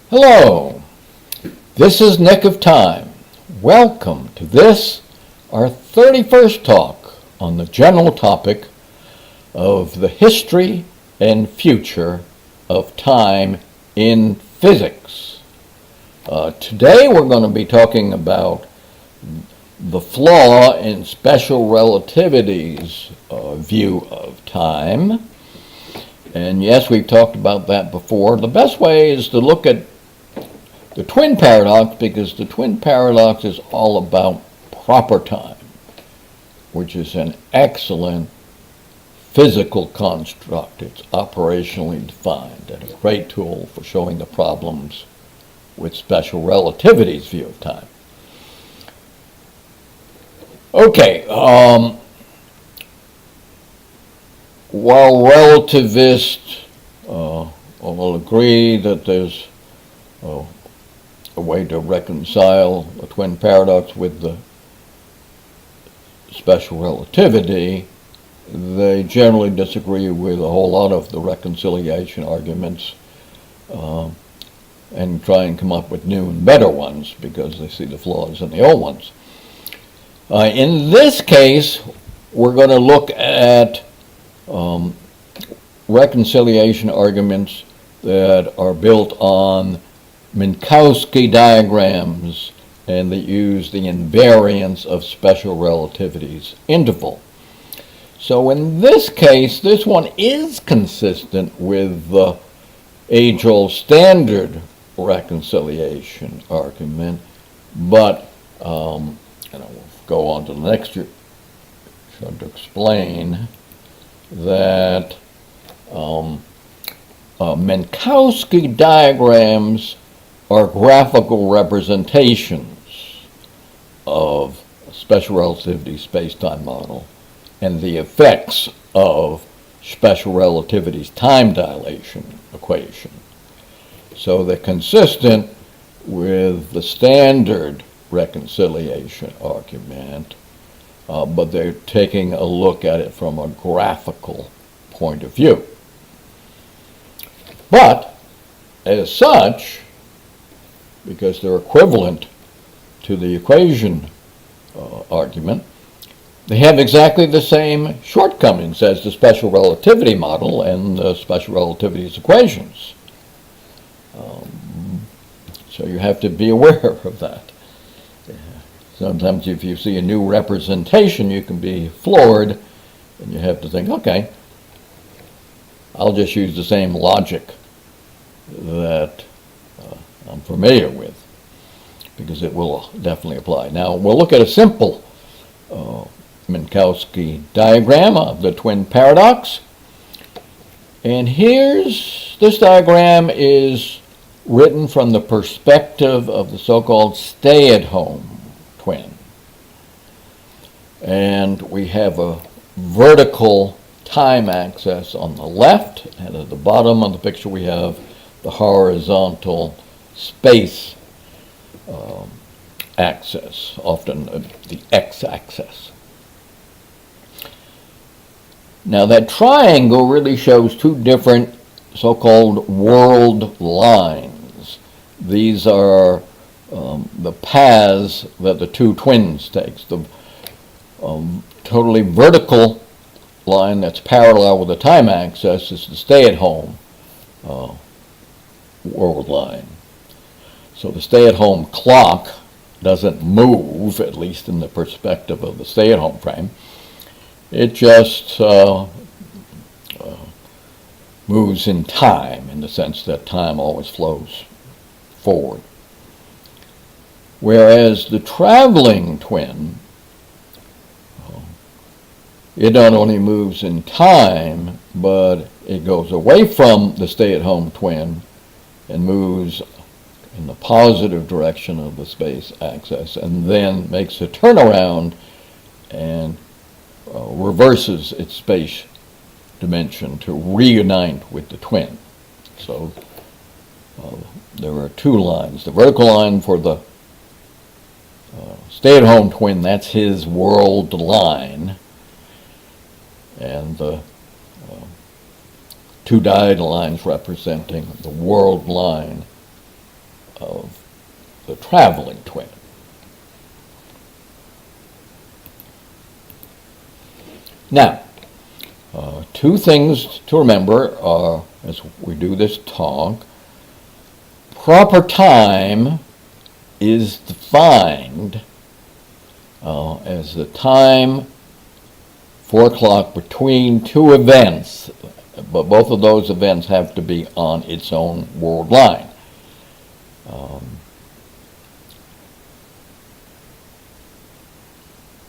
Hello, this is Nick of Time. Welcome to this, our 31st talk on the general topic of the history and future of time in physics. Today we're going to be talking about the flaw in special relativity's view of time. And yes, we've talked about that before. The best way is to look at the twin paradox, because the twin paradox is all about proper time, which is an excellent physical construct. It's operationally defined and a great tool for showing the problems with special relativity's view of time. Okay, while relativists will agree that there's a way to reconcile the twin paradox with the special relativity, they generally disagree with a whole lot of the reconciliation arguments and try and come up with new and better ones because they see the flaws in the old ones. In this case, we're going to look at reconciliation arguments that are built on Minkowski diagrams and that use the invariance of special relativity's interval. So in this case, this one is consistent with the age-old standard reconciliation argument, but and we'll go on to the next to explain that Minkowski diagrams are graphical representations of a special relativity space-time model and the effects of special relativity's time dilation equation. So they're consistent with the standard reconciliation argument, but they're taking a look at it from a graphical point of view. But as such, because they're equivalent to the equation argument, they have exactly the same shortcomings as the special relativity model and the special relativity's equations. So you have to be aware of that. Sometimes if you see a new representation, you can be floored, and you have to think, okay, I'll just use the same logic that I'm familiar with, because it will definitely apply. Now, we'll look at a simple Minkowski diagram of the twin paradox. And this diagram is written from the perspective of the so-called stay-at-home twin. And we have a vertical time axis on the left, and at the bottom of the picture we have the horizontal space axis, often the x-axis. Now that triangle really shows two different so-called world lines. These are the paths that the two twins take. The totally vertical line that's parallel with the time axis is the stay-at-home world line. So the stay-at-home clock doesn't move, at least in the perspective of the stay-at-home frame. It just moves in time, in the sense that time always flows forward. Whereas the traveling twin, it not only moves in time, but it goes away from the stay-at-home twin and moves in the positive direction of the space axis, and then makes a turnaround and reverses its space dimension to reunite with the twin. So there are two lines. The vertical line for the stay-at-home twin, that's his world line, and the two dotted lines representing the world line of the traveling twin. Now, two things to remember as we do this talk. Proper time is defined as the time 4 o'clock between two events, but both of those events have to be on its own world line.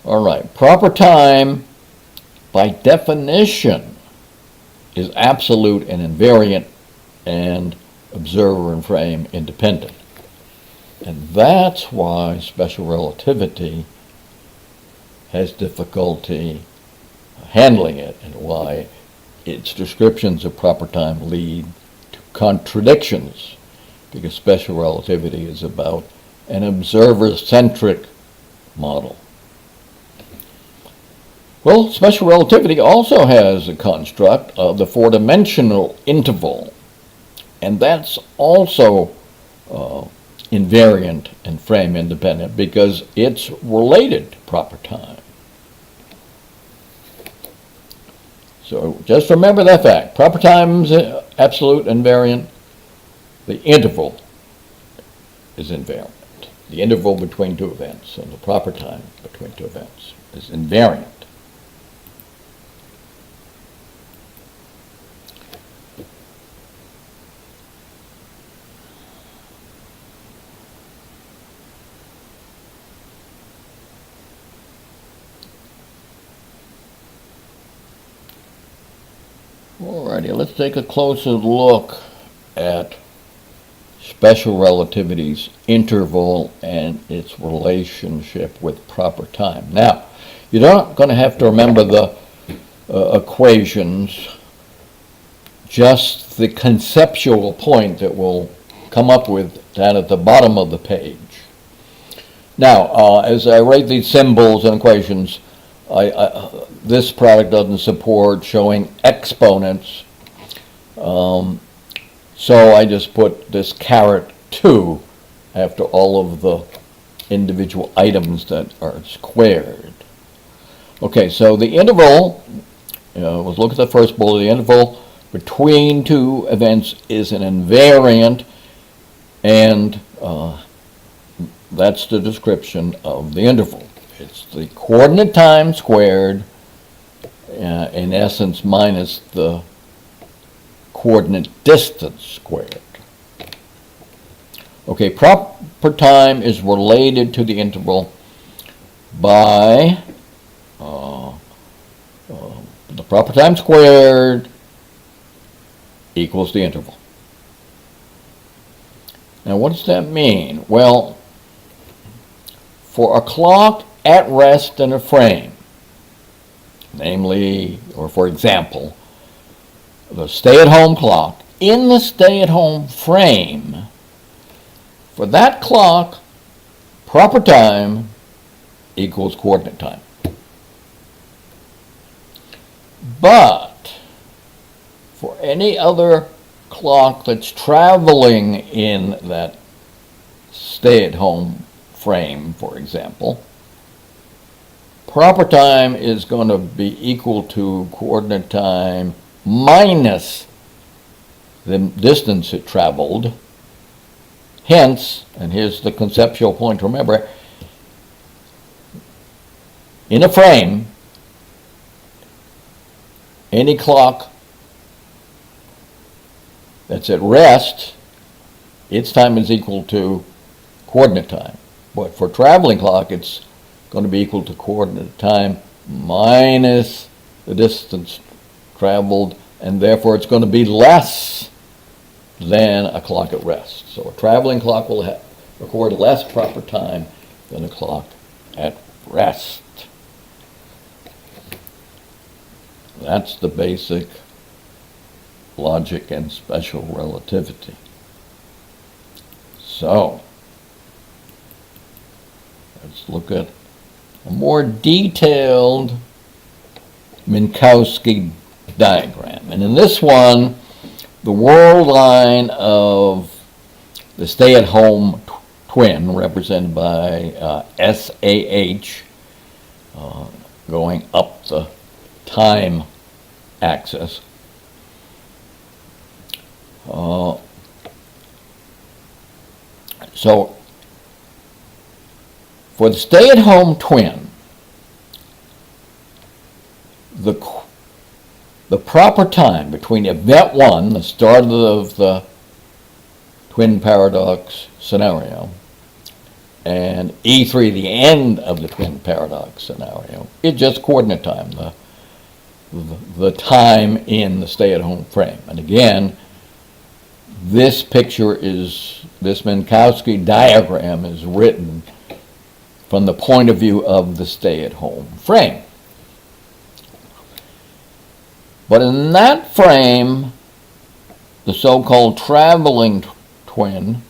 All right, proper time by definition is absolute and invariant and observer and frame independent. And that's why special relativity has difficulty handling it, and why its descriptions of proper time lead to contradictions, because special relativity is about an observer-centric model. Well, special relativity also has a construct of the four-dimensional interval, and that's also invariant and frame independent because it's related to proper time. So just remember that fact. Proper time is absolute invariant. The interval is invariant. The interval between two events, and the proper time between two events, is invariant. Alrighty, let's take a closer look at special relativity's interval and its relationship with proper time. Now, you're not going to have to remember the equations, just the conceptual point that we'll come up with down at the bottom of the page. Now, as I write these symbols and equations, this product doesn't support showing exponents, so I just put this caret 2 after all of the individual items that are squared. Okay, so the interval, let's look at the first bullet. The interval between two events is an invariant, and that's the description of the interval. It's the coordinate time squared, in essence, minus the coordinate distance squared. Okay, proper time is related to the interval by the proper time squared equals the interval. Now, what does that mean? Well, for a clock at rest in a frame, namely, or for example, the stay-at-home clock, in the stay-at-home frame, for that clock, proper time equals coordinate time. But for any other clock that's traveling in that stay-at-home frame, for example, proper time is going to be equal to coordinate time minus the distance it traveled. Hence, and here's the conceptual point to remember, in a frame, any clock that's at rest, its time is equal to coordinate time. But for a traveling clock, it's going to be equal to coordinate time minus the distance traveled, and therefore it's going to be less than a clock at rest. So a traveling clock will record less proper time than a clock at rest. That's the basic logic in special relativity. So, let's look at a more detailed Minkowski diagram. And in this one, the world line of the stay-at-home twin, represented by SAH, going up the time axis. So for the stay-at-home twin, the proper time between event 1, the start of the twin paradox scenario, and E3, the end of the twin paradox scenario, is just coordinate time, the time in the stay-at-home frame. And again, this Minkowski diagram is written from the point of view of the stay-at-home frame. But in that frame, the so-called traveling twin,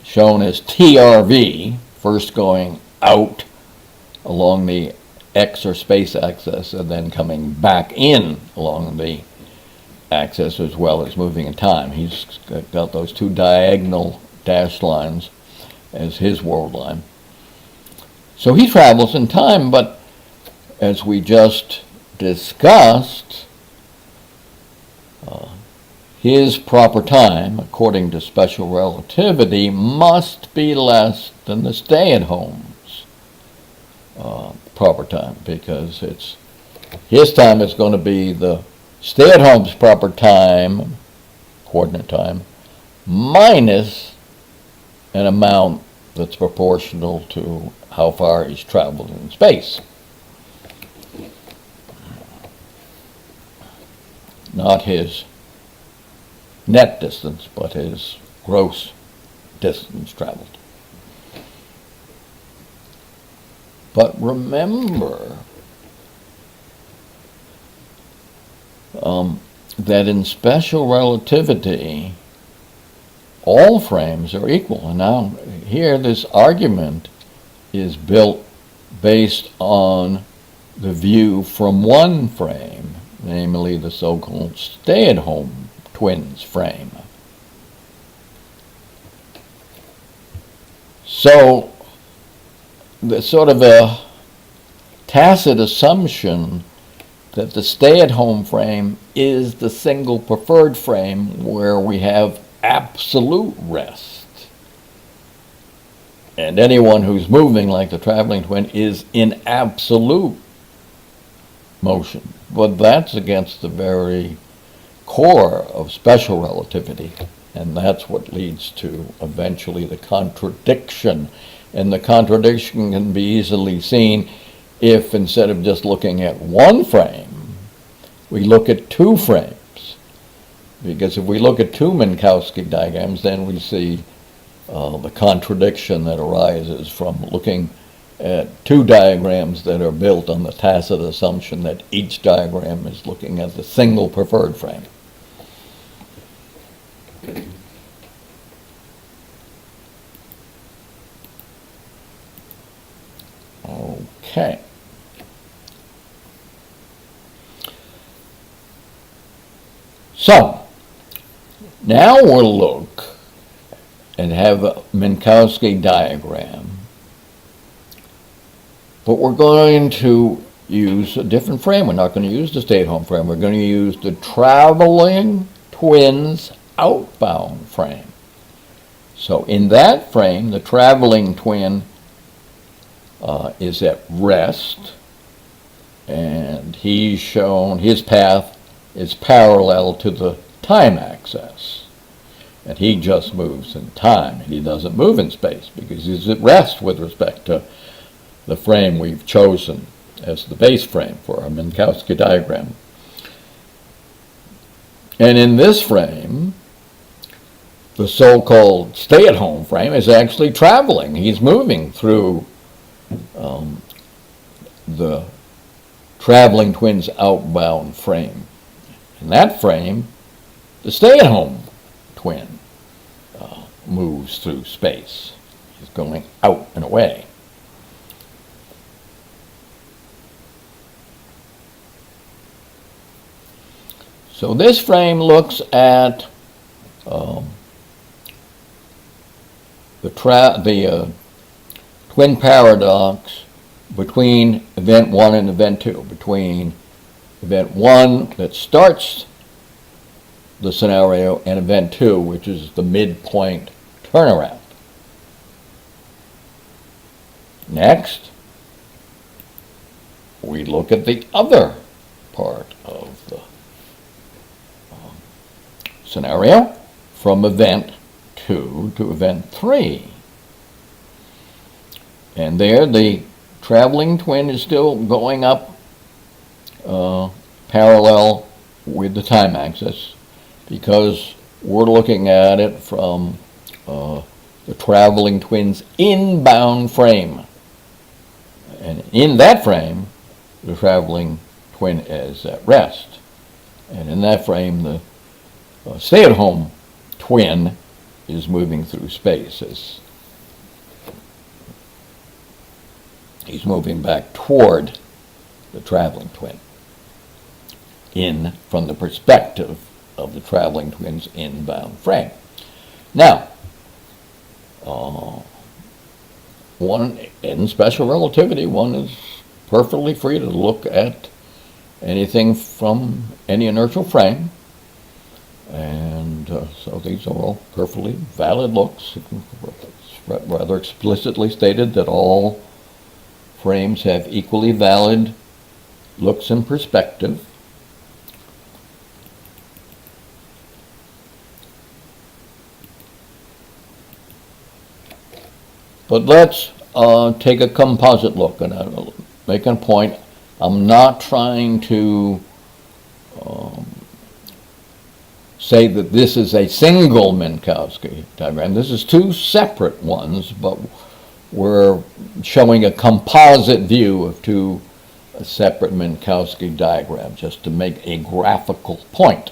shown as TRV, first going out along the x or space axis and then coming back in along the axis as well as moving in time. He's got those two diagonal dashed lines as his world line. So he travels in time, but as we just discussed, his proper time, according to special relativity, must be less than the stay-at-home's proper time, because his time is going to be the stay-at-home's proper time, coordinate time, minus an amount that's proportional to how far he's traveled in space. Not his net distance, but his gross distance traveled. But remember that in special relativity, all frames are equal. And now here this argument is built based on the view from one frame, namely the so-called stay-at-home twins frame. So there's sort of a tacit assumption that the stay-at-home frame is the single preferred frame where we have absolute rest. And anyone who's moving like the traveling twin is in absolute motion. But that's against the very core of special relativity, and that's what leads to eventually the contradiction. And the contradiction can be easily seen if, instead of just looking at one frame, we look at two frames. Because if we look at two Minkowski diagrams, then we see the contradiction that arises from looking at two diagrams that are built on the tacit assumption that each diagram is looking at the single preferred frame. Okay. So, now we'll look and have a Minkowski diagram, but we're going to use a different frame. We're not going to use the stay-at-home frame. We're going to use the traveling twins outbound frame. So in that frame, the traveling twin is at rest, and he's shown his path is parallel to the time axis. And he just moves in time, and he doesn't move in space because he's at rest with respect to the frame we've chosen as the base frame for our Minkowski diagram. And in this frame, the so-called stay-at-home frame is actually traveling. He's moving through the traveling twins outbound frame. In that frame, the stay-at-home twin moves through space. He's going out and away. So this frame looks at um, the twin paradox between event 1 and event 2, between event 1 that starts the scenario and event 2, which is the midpoint turnaround. Next, we look at the other part of the scenario from event 2 to event 3. And there the traveling twin is still going up parallel with the time axis, because we're looking at it from the traveling twin's inbound frame. And in that frame, the traveling twin is at rest. And in that frame, the stay-at-home twin is moving through space as he's moving back toward the traveling twin from the perspective of the traveling twin's inbound frame. Now, one in special relativity, one is perfectly free to look at anything from any inertial frame, and so these are all perfectly valid looks. It's rather explicitly stated that all frames have equally valid looks in perspective. But let's take a composite look, and I'll make a point. I'm not trying to say that this is a single Minkowski diagram. This is two separate ones, but we're showing a composite view of two separate Minkowski diagrams just to make a graphical point.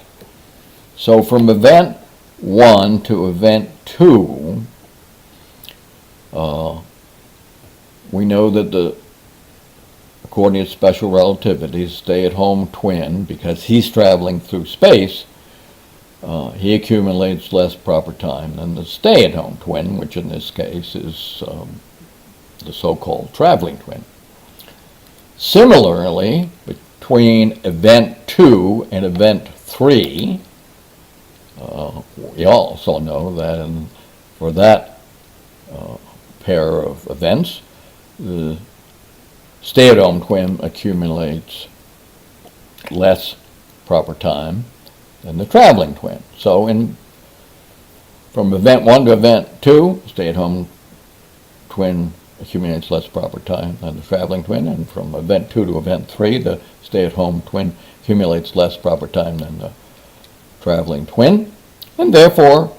So from event 1 to event 2, we know that according to special relativity, stay-at-home twin, because he's traveling through space, he accumulates less proper time than the stay-at-home twin, which in this case is the so-called traveling twin. Similarly, between event 2 and event 3, we also know that for that pair of events, the stay-at-home twin accumulates less proper time than the traveling twin. So from event 1 to event 2, stay-at-home twin accumulates less proper time than the traveling twin, and from event 2 to event 3, the stay-at-home twin accumulates less proper time than the traveling twin, and therefore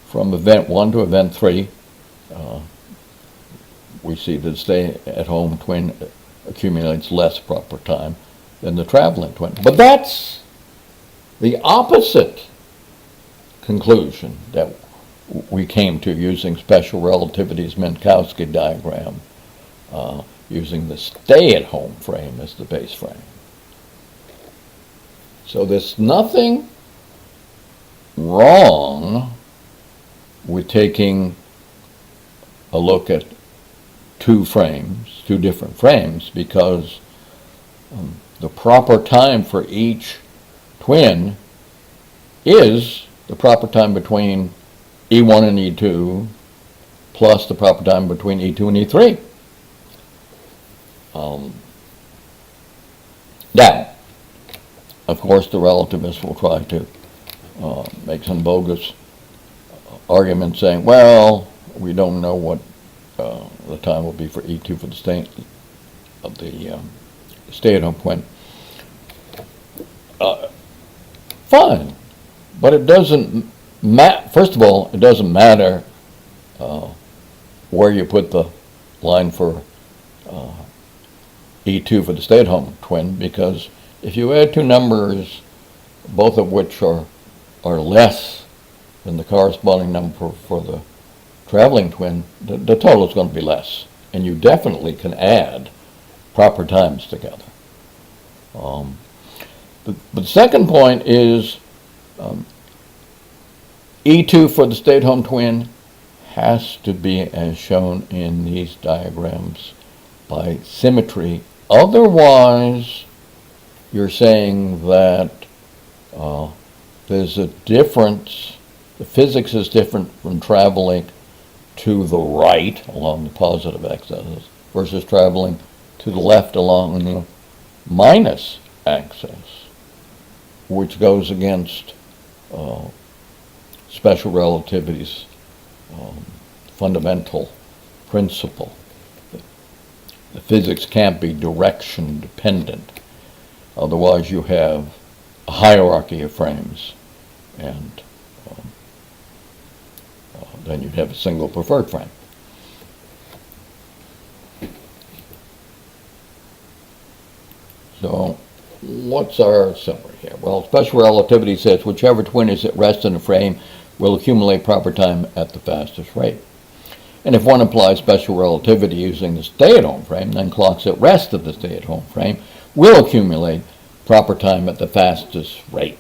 from event 1 to event 3, we see that the stay-at-home twin accumulates less proper time than the traveling twin. But that's the opposite conclusion that we came to using special relativity's Minkowski diagram, using the stay-at-home frame as the base frame. So there's nothing wrong with taking a look at two different frames, because the proper time for each twin is the proper time between E1 and E2 plus the proper time between E2 and E3. Now, of course, the relativists will try to make some bogus argument saying, well, we don't know what the time will be for E2 for the stay-at-home twin. Fine, but it doesn't matter. First of all, it doesn't matter where you put the line for E2 for the stay-at-home twin, because if you add two numbers, both of which are less than the corresponding number for the traveling twin, the total is going to be less, and you definitely can add proper times together. But the second point is E2 for the stay-at-home twin has to be as shown in these diagrams by symmetry. Otherwise, you're saying that there's a difference. The physics is different from traveling to the right along the positive x-axis versus traveling to the left along the minus axis, which goes against special relativity's fundamental principle. The physics can't be direction dependent. Otherwise you have a hierarchy of frames, and then you'd have a single preferred frame. So what's our summary here? Well, special relativity says whichever twin is at rest in a frame will accumulate proper time at the fastest rate. And if one applies special relativity using the stay-at-home frame, then clocks at rest of the stay-at-home frame will accumulate proper time at the fastest rate.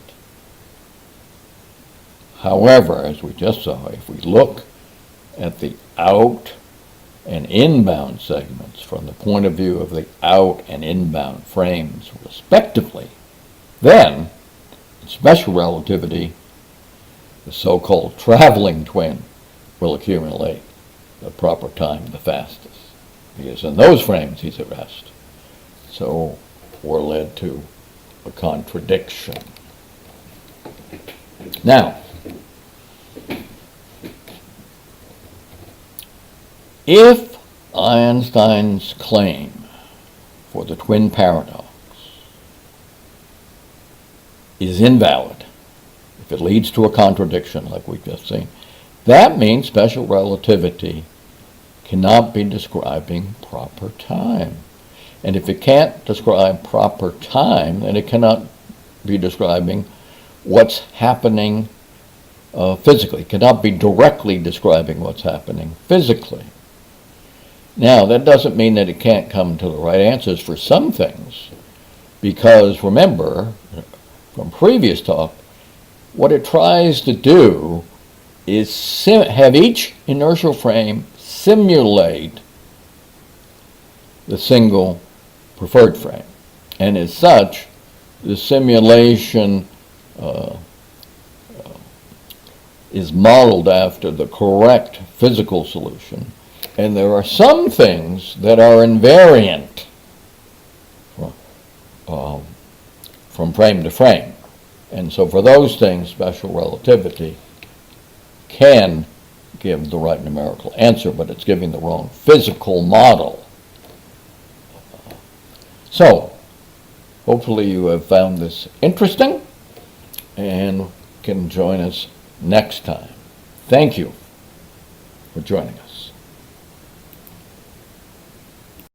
However, as we just saw, if we look at the out and inbound segments from the point of view of the out and inbound frames respectively, then in special relativity, the so-called traveling twin will accumulate the proper time the fastest, because in those frames he's at rest. So we're led to a contradiction. Now, if Einstein's claim for the twin paradox is invalid, if it leads to a contradiction like we've just seen, that means special relativity cannot be describing proper time. And if it can't describe proper time, then it cannot be describing what's happening physically. It cannot be directly describing what's happening physically. Now, that doesn't mean that it can't come to the right answers for some things, because remember, from previous talk, what it tries to do is have each inertial frame simulate the single preferred frame. And as such, the simulation is modeled after the correct physical solution. And there are some things that are invariant from frame to frame. And so for those things, special relativity can give the right numerical answer, but it's giving the wrong physical model. So, hopefully you have found this interesting and can join us next time. Thank you for joining us.